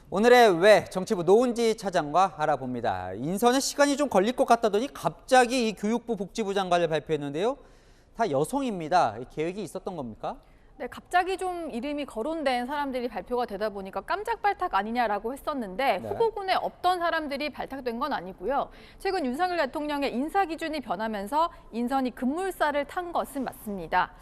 오늘의 왜 정치부 노은지 차장과 알아봅니다. 인선에 시간이 좀 걸릴 것 같다더니 갑자기 이 교육부 복지부 장관을 발표했는데요. 다 여성입니다. 계획이 있었던 겁니까? 네, 갑자기 좀 이름이 거론된 사람들이 발표가 되다 보니까 깜짝 발탁 아니냐라고 했었는데 네. 후보군에 없던 사람들이 발탁된 건 아니고요. 최근 윤석열 대통령의 인사 기준이 변하면서 인선이 급물살을 탄 것은 맞습니다.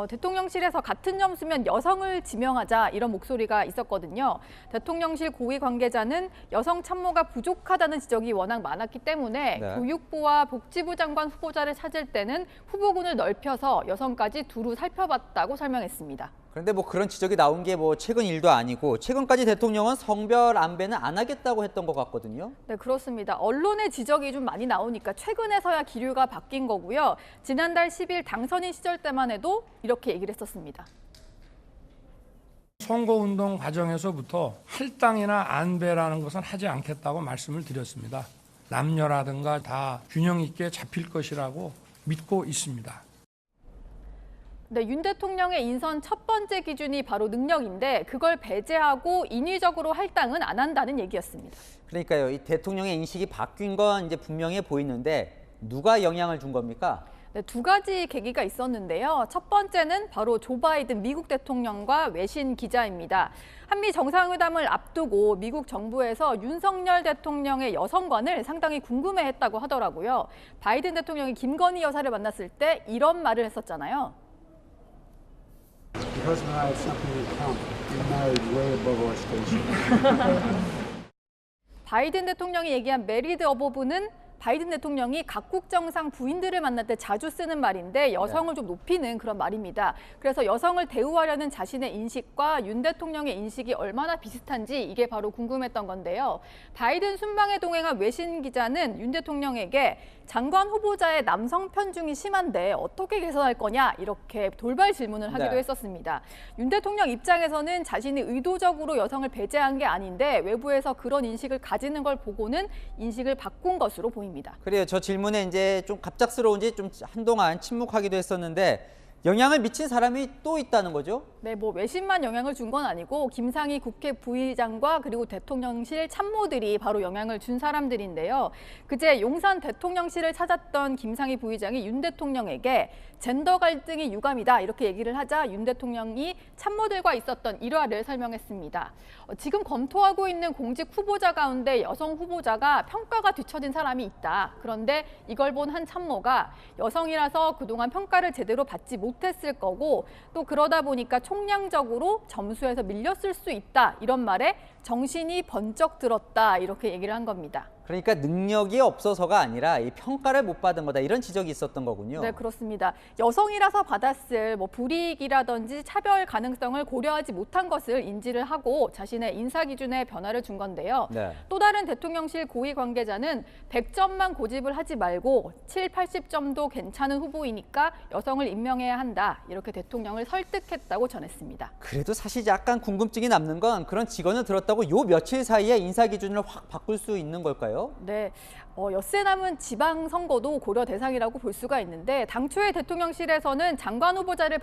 대통령실에서 같은 점수면 여성을 지명하자 이런 목소리가 있었거든요. 대통령실 고위 관계자는 여성 참모가 부족하다는 지적이 워낙 많았기 때문에 네. 교육부와 복지부 장관 후보자를 찾을 때는 후보군을 넓혀서 여성까지 두루 살펴봤다고 설명했습니다. 그런데 그런 지적이 나온 게 최근 일도 아니고 최근까지 대통령은 성별 안배는 안 하겠다고 했던 것 같거든요. 네, 그렇습니다. 언론의 지적이 좀 많이 나오니까 최근에서야 기류가 바뀐 거고요. 지난달 10일 당선인 시절 때만 해도 이렇게 얘기를 했었습니다. 선거운동 과정에서부터 할당이나 안배라는 것은 하지 않겠다고 말씀을 드렸습니다. 남녀라든가 다 균형 있게 잡힐 것이라고 믿고 있습니다. 네, 윤 대통령의 인선 첫 번째 기준이 바로 능력인데 그걸 배제하고 인위적으로 할당은 안 한다는 얘기였습니다. 그러니까요. 이 대통령의 인식이 바뀐 건 이제 분명해 보이는데 누가 영향을 준 겁니까? 네, 두 가지 계기가 있었는데요. 첫 번째는 바로 조 바이든 미국 대통령과 외신 기자입니다. 한미 정상회담을 앞두고 미국 정부에서 윤석열 대통령의 여성관을 상당히 궁금해했다고 하더라고요. 바이든 대통령이 김건희 여사를 만났을 때 이런 말을 했었잖아요. Your husband and I have something in common. We're married way above our station. 바이든 대통령이 얘기한 메리드 어버브는 바이든 대통령이 각국 정상 부인들을 만날 때 자주 쓰는 말인데 여성을 좀 높이는 그런 말입니다. 그래서 여성을 대우하려는 자신의 인식과 윤 대통령의 인식이 얼마나 비슷한지 이게 바로 궁금했던 건데요. 바이든 순방에 동행한 외신 기자는 윤 대통령에게 장관 후보자의 남성 편중이 심한데 어떻게 개선할 거냐 이렇게 돌발 질문을 하기도 네. 했었습니다. 윤 대통령 입장에서는 자신이 의도적으로 여성을 배제한 게 아닌데 외부에서 그런 인식을 가지는 걸 보고는 인식을 바꾼 것으로 보입니다. 그래요. 저 질문에 이제 좀 갑작스러운지 좀 한동안 침묵하기도 했었는데 영향을 미친 사람이 또 있다는 거죠? 네, 외신만 영향을 준 건 아니고 김상희 국회 부의장과 그리고 대통령실 참모들이 바로 영향을 준 사람들인데요. 그제 용산 대통령실을 찾았던 김상희 부의장이 윤 대통령에게 젠더 갈등이 유감이다 이렇게 얘기를 하자 윤 대통령이 참모들과 있었던 일화를 설명했습니다. 지금 검토하고 있는 공직 후보자 가운데 여성 후보자가 평가가 뒤처진 사람이 있다. 그런데 이걸 본 한 참모가 여성이라서 그동안 평가를 제대로 받지 못했을 거고 또 그러다 보니까 총량적으로 점수에서 밀렸을 수 있다. 이런 말에 정신이 번쩍 들었다. 이렇게 얘기를 한 겁니다. 그러니까 능력이 없어서가 아니라 이 평가를 못 받은 거다 이런 지적이 있었던 거군요. 네, 그렇습니다. 여성이라서 받았을 불이익이라든지 차별 가능성을 고려하지 못한 것을 인지를 하고 자신의 인사 기준에 변화를 준 건데요. 네. 또 다른 대통령실 고위 관계자는 100점만 고집을 하지 말고 7, 80점도 괜찮은 후보이니까 여성을 임명해야 한다. 이렇게 대통령을 설득했다고 전했습니다. 그래도 사실 약간 궁금증이 남는 건 그런 직언을 들었다고 요 며칠 사이에 인사 기준을 확 바꿀 수 있는 걸까요? 네, 엿새 남은 지방선거도 고려 대상이라고 볼 수가 있는데 당초에 대통령실에서는 장관 후보자를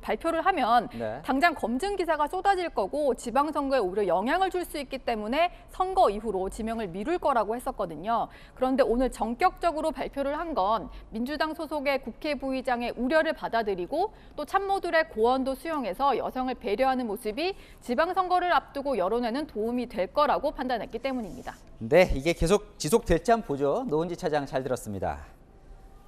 발표를 하면 네. 당장 검증 기사가 쏟아질 거고 지방선거에 오히려 영향을 줄 수 있기 때문에 선거 이후로 지명을 미룰 거라고 했었거든요. 그런데 오늘 전격적으로 발표를 한 건 민주당 소속의 국회 부의장의 우려를 받아들이고 또 참모들의 고언도 수용해서 여성을 배려하는 모습이 지방선거를 앞두고 여론에는 도움이 될 거라고 판단했기 때문입니다. 네, 이게 계속 지속될지 한번 보죠. 노은지 차장 잘 들었습니다.